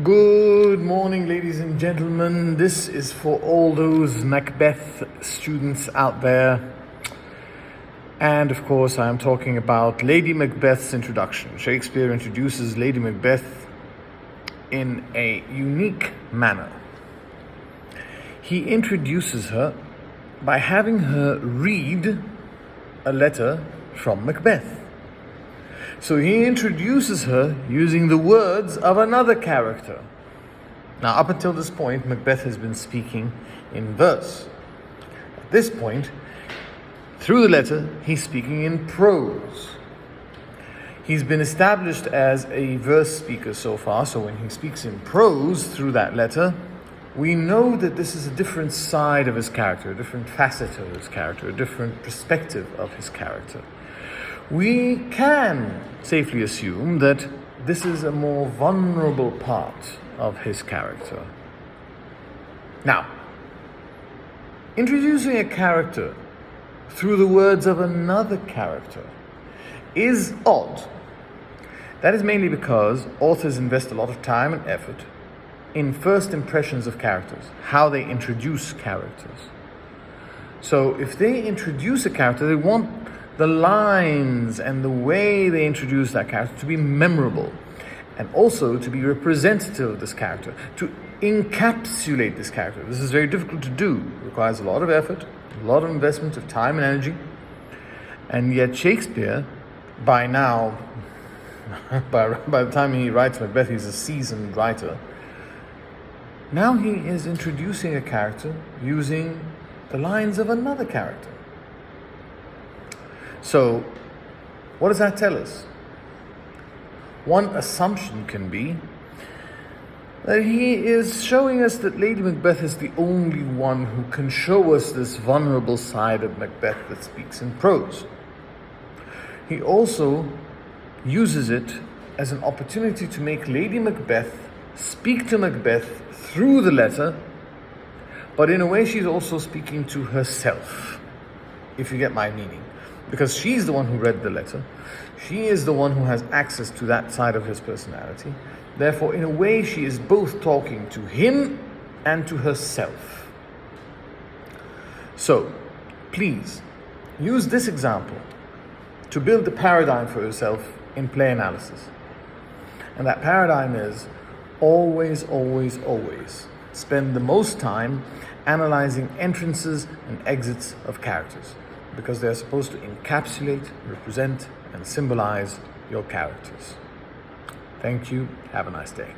Good morning, ladies and gentlemen. This is for all those Macbeth students out there. And of course, I am talking about Lady Macbeth's introduction. Shakespeare introduces Lady Macbeth in a unique manner. He introduces her by having her read a letter from Macbeth. So he introduces her using the words of another character. Now, up until this point, Macbeth has been speaking in verse. At this point, through the letter, he's speaking in prose. He's been established as a verse speaker so far, so when he speaks in prose through that letter, we know that this is a different side of his character, a different facet of his character, a different perspective of his character. We can safely assume that this is a more vulnerable part of his character. Now, introducing a character through the words of another character is odd. That is mainly because authors invest a lot of time and effort in first impressions of characters, how they introduce characters. So if they introduce a character, they want the lines and the way they introduce that character to be memorable, and also to be representative of this character, to encapsulate this character. This is very difficult to do. It requires a lot of effort, a lot of investment of time and energy. And yet Shakespeare, by now, by the time he writes Macbeth, he's a seasoned writer. Now he is introducing a character using the lines of another character. So, what does that tell us? One assumption can be that he is showing us that Lady Macbeth is the only one who can show us this vulnerable side of Macbeth that speaks in prose. He also uses it as an opportunity to make Lady Macbeth speak to Macbeth through the letter, but in a way she's also speaking to herself, if you get my meaning. Because she's the one who read the letter. She is the one who has access to that side of his personality. Therefore, in a way, she is both talking to him and to herself. So, please, use this example to build a paradigm for yourself in play analysis. And that paradigm is always spend the most time analyzing entrances and exits of characters, because they're supposed to encapsulate, represent, and symbolize your characters. Thank you. Have a nice day.